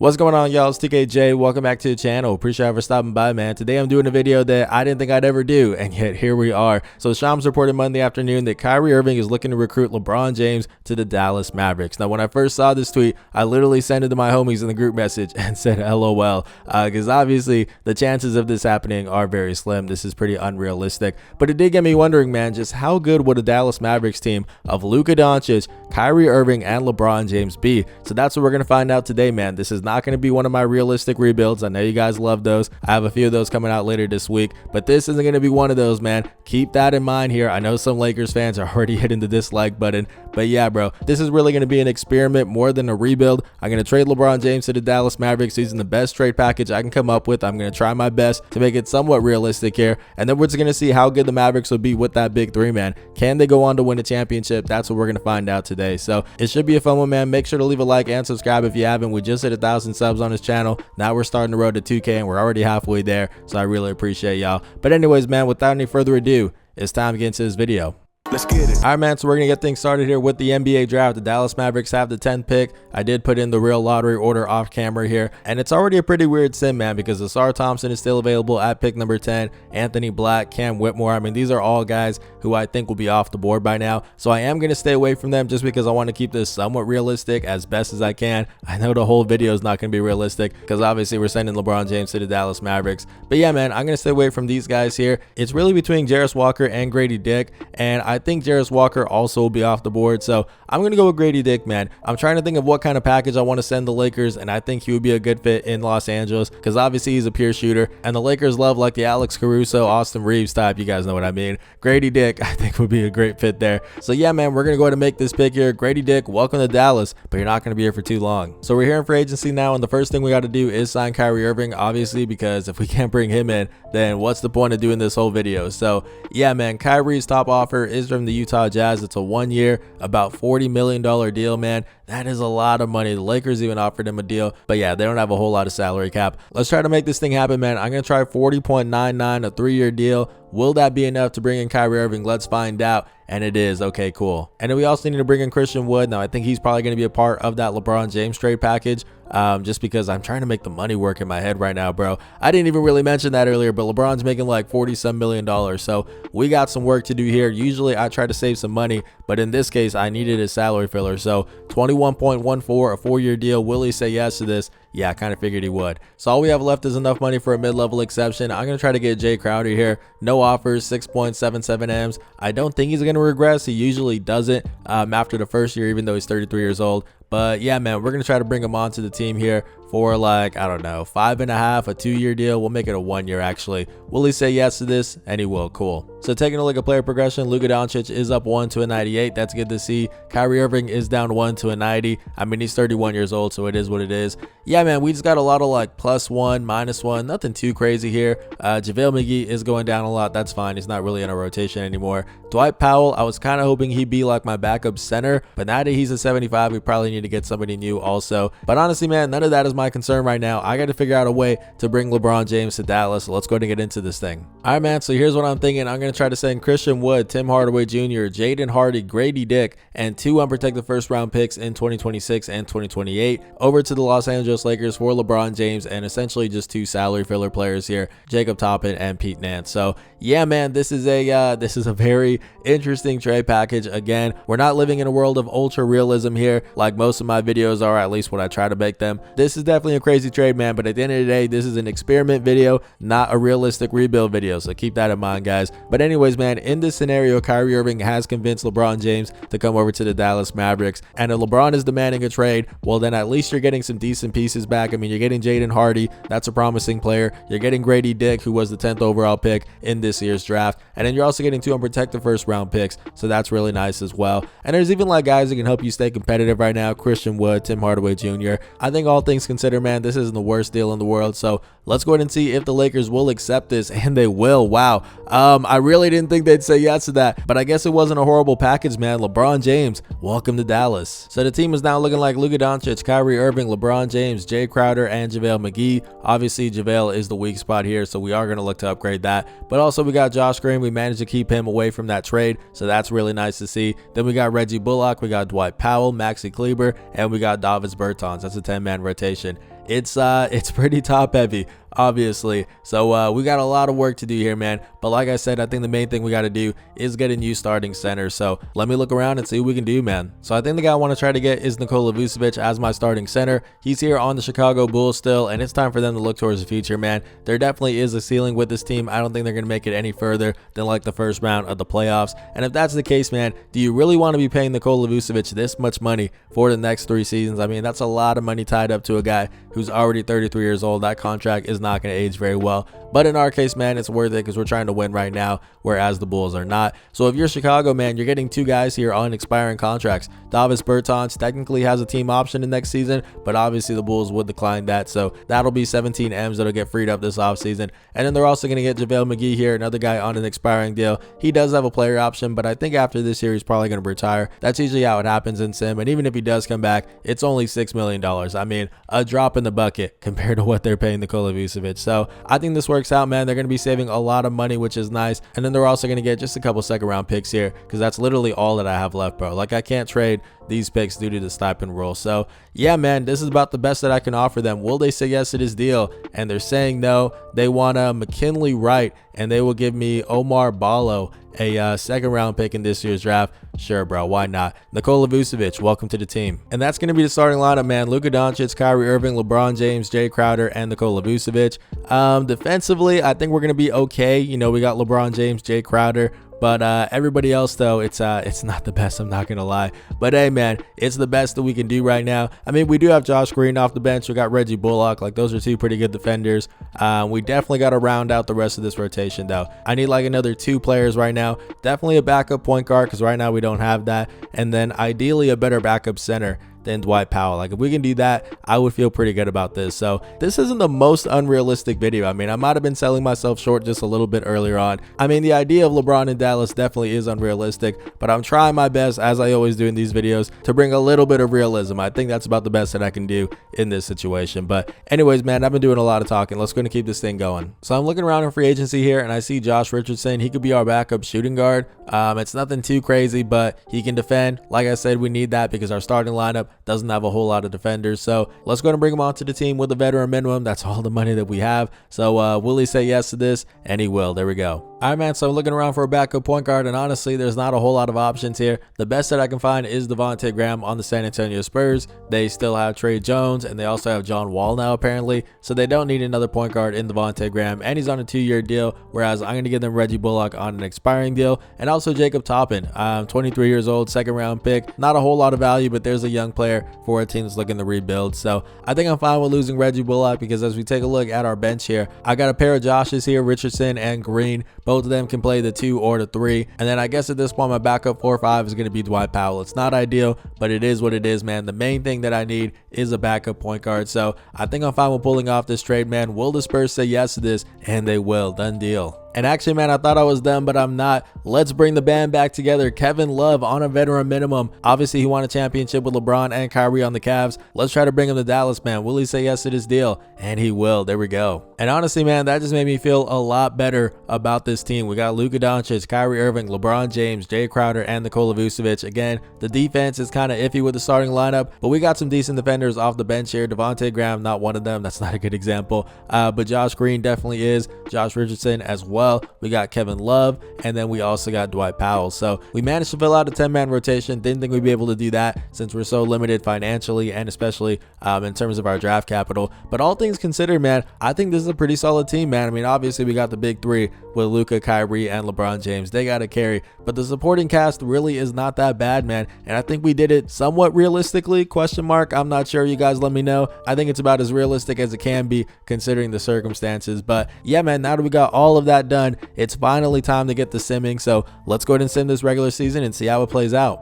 What's going on, y'all? It's TKJ. Welcome back to the channel. Appreciate you for stopping by, man. Today I'm doing a video that I didn't think I'd ever do, and yet here we are. So Shams reported Monday afternoon that Kyrie Irving is looking to recruit LeBron James to the Dallas Mavericks. Now, when I first saw this tweet, I literally sent it to my homies in the group message and said LOL, because obviously the chances of this happening are very slim. This is pretty unrealistic, but it did get me wondering, man, just how good would a Dallas Mavericks team of Luka Doncic, Kyrie Irving, and LeBron James be? So that's what we're going to find out today, man. This is not going to be one of my realistic rebuilds. I know you guys love those. I have a few of those coming out later this week, but this isn't going to be one of those, man. Keep that in mind here. I know some Lakers fans are already hitting the dislike button, but yeah, bro, this is really going to be an experiment more than a rebuild. I'm going to trade LeBron James to the Dallas Mavericks using the best trade package I can come up with. I'm going to try my best to make it somewhat realistic here, and then we're just going to see how good the Mavericks will be with that big three, man. Can they go on to win a championship? That's what we're going to find out today. So it should be a fun one, man. Make sure to leave a like and subscribe if you haven't. We just hit 1,000 subs on this channel. Now we're starting the road to 2K, and we're already halfway there, so I really appreciate y'all. But anyways, man, without any further ado, it's time to get into this video. Let's get it. All right, man, so we're going to get things started here with the NBA draft. The Dallas Mavericks have the 10th pick. I did put in the real lottery order off camera here, and it's already a pretty weird sim, man, because Asar Thompson is still available at pick number 10. Anthony Black, Cam Whitmore. I mean, these are all guys who I think will be off the board by now, so I am going to stay away from them just because I want to keep this somewhat realistic as best as I can. I know the whole video is not going to be realistic because obviously we're sending LeBron James to the Dallas Mavericks, but yeah, man, I'm going to stay away from these guys here. It's really between Jarris Walker and Grady Dick, and I think Jarris Walker also will be off the board, so I'm gonna go with Grady Dick, man. I'm trying to think of what kind of package I want to send the Lakers, and I think he would be a good fit in Los Angeles because obviously he's a pure shooter, and the Lakers love like the Alex Caruso, Austin Reeves type. You guys know what I mean. Grady Dick, I think, would be a great fit there. So yeah, man, we're gonna go ahead and make this pick here. Grady Dick, welcome to Dallas, but you're not gonna be here for too long. So we're here in free agency now, and the first thing we got to do is sign Kyrie Irving, obviously, because if we can't bring him in, then what's the point of doing this whole video? So yeah, man, Kyrie's top offer is from the Utah Jazz. It's a 1 year, about $40 million deal, man. That is a lot of money. The Lakers even offered him a deal, but yeah, they don't have a whole lot of salary cap. Let's try to make this thing happen, man. I'm gonna try 40.99, a 3-year deal. Will that be enough to bring in Kyrie Irving? Let's find out. And it is. Okay, cool. And then we also need to bring in Christian Wood. Now, I think he's probably going to be a part of that LeBron James trade package, just because I'm trying to make the money work in my head right now, bro. I didn't even really mention that earlier, but LeBron's making like $40-some million. So we got some work to do here. Usually I try to save some money, but in this case, I needed a salary filler. So 21.14, a 4-year deal. Will he say yes to this? Yeah, I kind of figured he would. So all we have left is enough money for a mid-level exception. I'm going to try to get Jay Crowder here. No offers, 6.77 M's. I don't think he's going to regress. He usually doesn't after the first year, even though he's 33 years old. But yeah, man, we're going to try to bring him onto the team here for like, I don't know, 5.5, a 2-year deal. We'll make it a 1 year actually. Will he say yes to this? And he will. Cool. So taking a look at player progression, Luka Doncic is up 1 to a 98. That's good to see. Kyrie Irving is down 1 to a 90. I mean, he's 31 years old, so it is what it is. Yeah, man, we just got a lot of like +1, -1, nothing too crazy here. JaVale McGee is going down a lot. That's fine. He's not really in a rotation anymore. Dwight Powell, I was kind of hoping he'd be like my backup center, but now that he's a 75, we probably need to get somebody new also. But honestly, man, none of that is my concern right now. I got to figure out a way to bring LeBron James to Dallas. So let's go ahead and get into this thing. All right, man, so here's what I'm thinking. I'm going to try to send Christian Wood, Tim Hardaway Jr., Jaden Hardy, Grady Dick, and 2 unprotected first-round picks in 2026 and 2028 over to the Los Angeles Lakers for LeBron James, and essentially just 2 salary filler players here, Jacob Toppin and Pete Nance. So yeah, man, this is a very interesting trade package. Again, we're not living in a world of ultra realism here like most of my videos are, at least when I try to make them. This is definitely a crazy trade, man, but at the end of the day, this is an experiment video, not a realistic rebuild video, so keep that in mind, guys. But anyways, man, in this scenario, Kyrie Irving has convinced LeBron James to come over to the Dallas Mavericks, and if LeBron is demanding a trade, well, then at least you're getting some decent pieces back. I mean, you're getting Jaden Hardy, that's a promising player. You're getting Grady Dick, who was the 10th overall pick in this year's draft, and then you're also getting 2 unprotected first-round picks, so that's really nice as well. And there's even like guys that can help you stay competitive right now, Christian Wood, Tim Hardaway Jr. I think all things considered, man, this isn't the worst deal in the world, so let's go ahead and see if the Lakers will accept this, and they will. Wow. I really didn't think they'd say yes to that, but I guess it wasn't a horrible package, man. LeBron James, welcome to Dallas. So the team is now looking like Luka Doncic, Kyrie Irving, LeBron James, Jay Crowder, and JaVale McGee. Obviously, JaVale is the weak spot here, so we are going to look to upgrade that. But also, we got Josh Green. We managed to keep him away from that trade, so that's really nice to see. Then we got Reggie Bullock, we got Dwight Powell, Maxi Kleber, and we got Davis Bertans. That's a 10-man rotation. it's pretty top heavy, obviously. So we got a lot of work to do here, man. But like I said, I think the main thing we got to do is get a new starting center. So let me look around and see what we can do, man. So I think the guy I want to try to get is Nikola Vucevic as my starting center. He's here on the Chicago Bulls still, and it's time for them to look towards the future, man. There definitely is a ceiling with this team. I don't think they're going to make it any further than like the first round of the playoffs. And if that's the case, man, do you really want to be paying Nikola Vucevic this much money for the next 3 seasons? I mean, that's a lot of money tied up to a guy who's already 33 years old. That contract is not going to age very well. But in our case, man, it's worth it because we're trying to win right now, whereas the Bulls are not. So if you're Chicago, man, you're getting 2 guys here on expiring contracts. Davis Bertans technically has a team option in next season, but obviously the Bulls would decline that. So that'll be 17 M's that'll get freed up this offseason. And then they're also going to get JaVale McGee here, another guy on an expiring deal. He does have a player option, but I think after this year, he's probably going to retire. That's usually how it happens in Sim. And even if he does come back, it's only $6 million. I mean, a drop in the bucket compared to what they're paying Nikola Vucevic. So I think this works out, man. They're going to be saving a lot of money, which is nice. And then they're also going to get just a couple second round picks here because that's literally all that I have left, bro. Like, I can't trade these picks due to the stipend rule. So yeah, man, this is about the best that I can offer them. Will they say yes to this deal? And they're saying no. They want a McKinley Wright, and they will give me Omar Ballo, a second round pick in this year's draft. Sure, bro, why not? Nikola Vucevic, welcome to the team. And that's going to be the starting lineup, man. Luka Doncic, Kyrie Irving, LeBron James, Jay Crowder, and Nikola Vucevic. Defensively, I think we're going to be okay. You know, we got LeBron James, Jay Crowder. But everybody else, though, it's not the best, I'm not going to lie. But hey, man, it's the best that we can do right now. I mean, we do have Josh Green off the bench. We got Reggie Bullock. Like, those are 2 pretty good defenders. We definitely got to round out the rest of this rotation, though. I need like another 2 players right now. Definitely a backup point guard because right now we don't have that. And then ideally a better backup center than Dwight Powell. Like, if we can do that, I would feel pretty good about this. So this isn't the most unrealistic video. I mean, I might have been selling myself short just a little bit earlier on. I mean, the idea of LeBron in Dallas definitely is unrealistic, but I'm trying my best, as I always do in these videos, to bring a little bit of realism. I think that's about the best that I can do in this situation. But anyways, man, I've been doing a lot of talking. Let's go and keep this thing going. So I'm looking around in free agency here, and I see Josh Richardson. He could be our backup shooting guard. It's nothing too crazy, but he can defend. Like I said, we need that because our starting lineup doesn't have a whole lot of defenders. So let's go and bring him onto the team with a veteran minimum. That's all the money that we have. So will he say yes to this? And he will. There we go. All right, man, so I'm looking around for a backup point guard, and honestly, there's not a whole lot of options here. The best that I can find is Devontae Graham on the San Antonio Spurs. They still have Trey Jones, and they also have John Wall now, apparently, so they don't need another point guard in Devontae Graham, and he's on a 2-year deal, whereas I'm going to give them Reggie Bullock on an expiring deal, and also Jacob Toppin, 23 years old, second-round pick. Not a whole lot of value, but there's a young player for a team that's looking to rebuild, so I think I'm fine with losing Reggie Bullock because as we take a look at our bench here, I got a pair of Joshes here, Richardson and Green. Both of them can play the 2 or the 3. And then I guess at this point, my backup 4 or 5 is going to be Dwight Powell. It's not ideal, but it is what it is, man. The main thing that I need is a backup point guard. So I think I'm fine with pulling off this trade, man. Will the Spurs say yes to this? And they will. Done deal. And actually, man, I thought I was done, but I'm not. Let's bring the band back together. Kevin Love on a veteran minimum. Obviously, he won a championship with LeBron and Kyrie on the Cavs. Let's try to bring him to Dallas, man. Will he say yes to this deal? And he will. There we go. And honestly, man, that just made me feel a lot better about this team. We got Luka Doncic, Kyrie Irving, LeBron James, Jay Crowder, and Nikola Vucevic. Again, the defense is kind of iffy with the starting lineup, but we got some decent defenders off the bench here. Devontae Graham, not one of them. That's not a good example. But Josh Green definitely is. Josh Richardson as well. We got Kevin Love, and then we also got Dwight Powell. So we managed to fill out a 10-man rotation. Didn't think we'd be able to do that since we're so limited financially and especially in terms of our draft capital. But all things considered, man, I think this is a pretty solid team, man. I mean, obviously we got the big 3 with Luka, Kyrie, and LeBron James. They got to carry, but the supporting cast really is not that bad, man. And I think we did it somewhat realistically, question mark. I'm not sure. You guys let me know. I think it's about as realistic as it can be considering the circumstances. But yeah, man, now that we got all of that done, it's finally time to get the simming. So let's go ahead and sim this regular season and see how it plays out.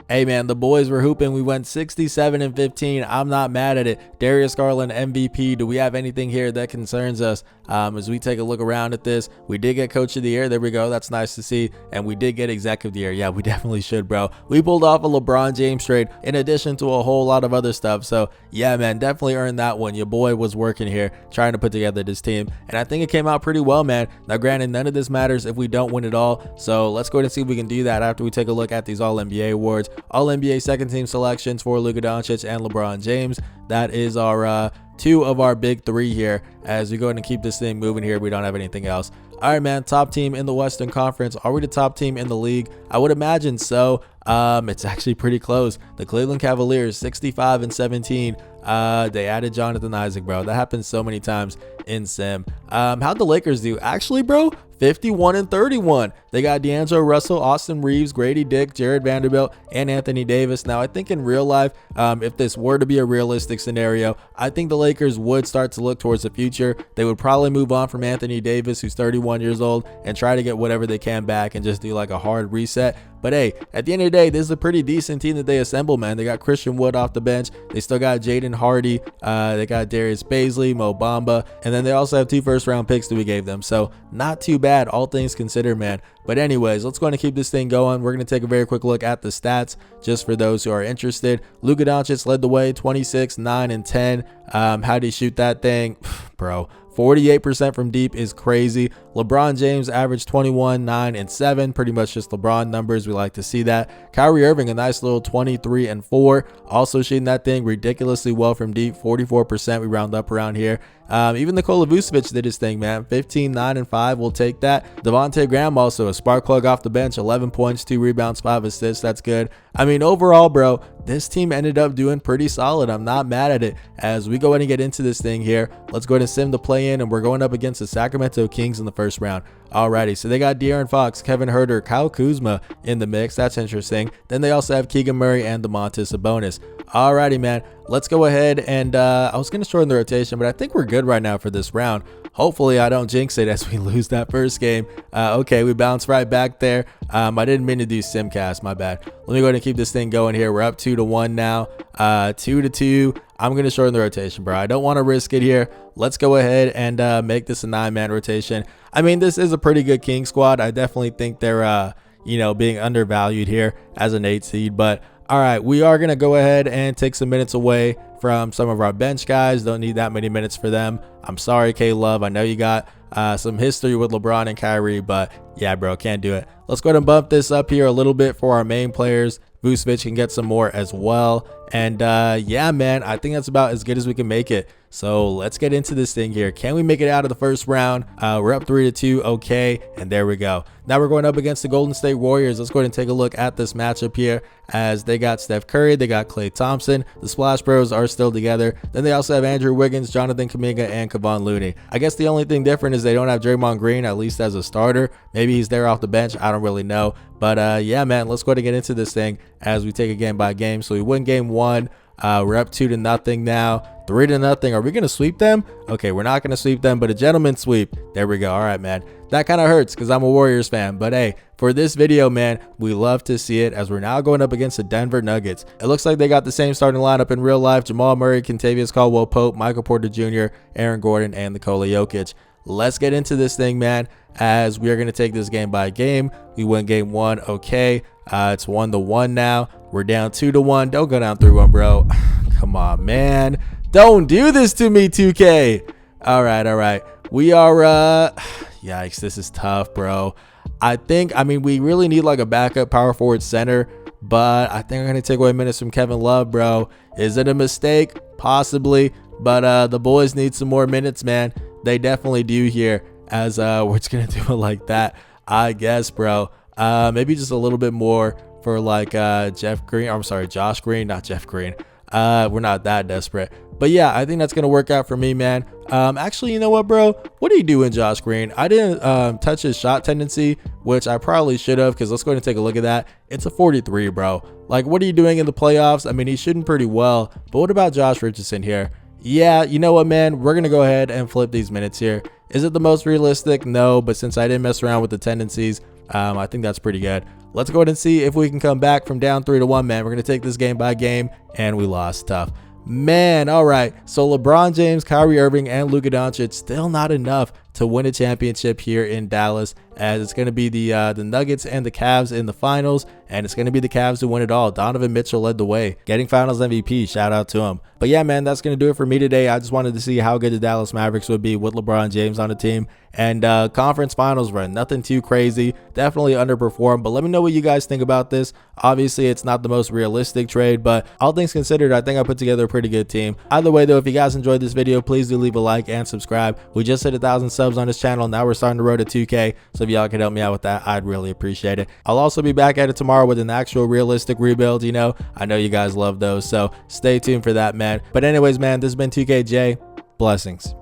Hey, man, the boys were hooping. We went 67-15. I'm not mad at it. Darius Garland MVP. Do we have anything here that concerns us? As we take a look around at this, we did get Coach of the Year. There we go. That's nice to see. And we did get Exec of the Year. Yeah, we definitely should, bro. We pulled off a LeBron James trade in addition to a whole lot of other stuff. So yeah, man, definitely earned that one. Your boy was working here trying to put together this team, and I think it came out pretty well, man. Now granted, none of this matters if we don't win it all, so let's go ahead and see if we can do that after we take a look at these All-NBA awards. All-NBA second team selections for Luka Doncic and LeBron James. That is our two of our big three here. As we go ahead and keep this thing moving here, we don't have anything else. All right, man, top team in the Western Conference. Are we the top team in the league? I would imagine so. It's actually pretty close. The Cleveland Cavaliers, 65-17. They added Jonathan Isaac, bro. That happens so many times in sim. How'd the Lakers do? Actually, bro, 51-31. They got D'Angelo Russell, Austin Reeves, Grady Dick, Jared Vanderbilt, and Anthony Davis. Now, I think in real life, if this were to be a realistic scenario, I think the Lakers would start to look towards the future. They would probably move on from Anthony Davis, who's 31 years old, and try to get whatever they can back and just do like a hard reset. But hey, at the end of the day, this is a pretty decent team that they assemble, man. They got Christian Wood off the bench. They still got Jaden Hardy. They got Darius Baisley, Mo Bamba, and then they also have 2 first-round picks that we gave them. So not too bad, all things considered, man. But anyways, let's go ahead and keep this thing going. We're going to take a very quick look at the stats just for those who are interested. Luka Doncic led the way, 26, 9, and 10. How'd he shoot that thing? Bro, 48% from deep is crazy. LeBron James averaged 21, 9, and 7. Pretty much just LeBron numbers. We like to see that. Kyrie Irving, a nice little 23 and 4. Also shooting that thing ridiculously well from deep, 44%. We round up around here. Even Nikola Vucevic did his thing, man. 15, 9, and 5. We'll take that. Devontae Graham also a spark plug off the bench. 11 points, 2 rebounds, 5 assists. That's good. I mean, overall, bro, this team ended up doing pretty solid. I'm not mad at it. As we go ahead and get into this thing here, let's go ahead and sim the play in, and we're going up against the Sacramento Kings in the first round. Alrighty, so they got De'Aaron Fox, Kevin Huerter, Kyle Kuzma in the mix. That's interesting. Then they also have Keegan Murray and Domantas Sabonis. Alrighty, man, let's go ahead and I was going to shorten the rotation, but I think we're good right now for this round. Hopefully I don't jinx it as we lose that first game. Okay, we bounced right back there. I didn't mean to do simcast, my bad. Let me go ahead and keep this thing going here. We're up 2-1 now, 2-2. I'm going to shorten the rotation, bro. I don't want to risk it here. Let's go ahead and make this a 9-man rotation. I mean, this is a pretty good King squad. I definitely think they're, being undervalued here as an 8 seed. But all right, we are going to go ahead and take some minutes away from some of our bench guys. Don't need that many minutes for them. I'm sorry, K-Love. I know you got some history with LeBron and Kyrie, but yeah, bro, can't do it. Let's go ahead and bump this up here a little bit for our main players. Vucevic can get some more as well. And yeah, man, I think that's about as good as we can make it. So let's get into this thing here. Can we make it out of the first round? We're up 3-2. Okay, and there we go. Now we're going up against the Golden State Warriors. Let's go ahead and take a look at this matchup here, as they got Steph Curry, they got Klay Thompson. The Splash Bros are still together. Then they also have Andrew Wiggins, Jonathan Kuminga, and Kevon Looney. I guess the only thing different is they don't have Draymond Green, at least as a starter. Maybe he's there off the bench. I don't really know. But yeah, man, let's go ahead and get into this thing as we take it game by game. So we win game 1. We're up 2-0 now. 3-0. Are we gonna sweep them? Okay, we're not gonna sweep them, but a gentleman sweep. There we go. All right, man. That kind of hurts because I'm a Warriors fan, but hey, for this video, man, we love to see it, as we're now going up against the Denver Nuggets. It looks like they got the same starting lineup in real life: Jamal Murray, Kentavious Caldwell-Pope, Michael Porter Jr., Aaron Gordon, and Nikola Jokic. Let's get into this thing, man, as we are going to take this game by game. We win game 1. Okay, it's 1-1 now. We're down 2-1. Don't go down 3-1, bro. Come on, man. Don't do this to me, 2K. All right. We are, yikes, this is tough, bro. I mean, we really need like a backup power forward center, but I think I'm going to take away minutes from Kevin Love, bro. Is it a mistake? Possibly, but the boys need some more minutes, man. They definitely do here, as we're just going to do it like that, I guess, bro. Maybe just a little bit more for like Josh Green, not Jeff Green. We're not that desperate. But yeah, I think that's going to work out for me, man. Actually, you know what, bro? What are you doing, Josh Green? I didn't touch his shot tendency, which I probably should have, because let's go ahead and take a look at that. It's a 43, bro. Like, what are you doing in the playoffs? I mean, he's shooting pretty well. But what about Josh Richardson here? Yeah, you know what, man? We're going to go ahead and flip these minutes here. Is it the most realistic? No, but since I didn't mess around with the tendencies, I think that's pretty good. Let's go ahead and see if we can come back from down 3-1, man. We're going to take this game by game, and we lost. Tough. Man, all right. So LeBron James, Kyrie Irving, and Luka Doncic still not enough to win a championship here in Dallas, as it's going to be the Nuggets and the Cavs in the finals, and it's going to be the Cavs who win it all. Donovan Mitchell led the way, getting finals MVP. Shout out to him. But yeah, man, that's going to do it for me today. I just wanted to see how good the Dallas Mavericks would be with LeBron James on the team. And conference finals run, nothing too crazy, definitely underperformed, but let me know what you guys think about this. Obviously, it's not the most realistic trade, but all things considered, I think I put together a pretty good team. Either way though, if you guys enjoyed this video, please do leave a like and subscribe. We just hit 1,000 subs on this channel. Now we're starting to road to 2K, so if y'all can help me out with that, I'd really appreciate it. I'll also be back at it tomorrow with an actual realistic rebuild. You know, I know you guys love those, so stay tuned for that, man. But anyways, man, this has been 2KJ. Blessings.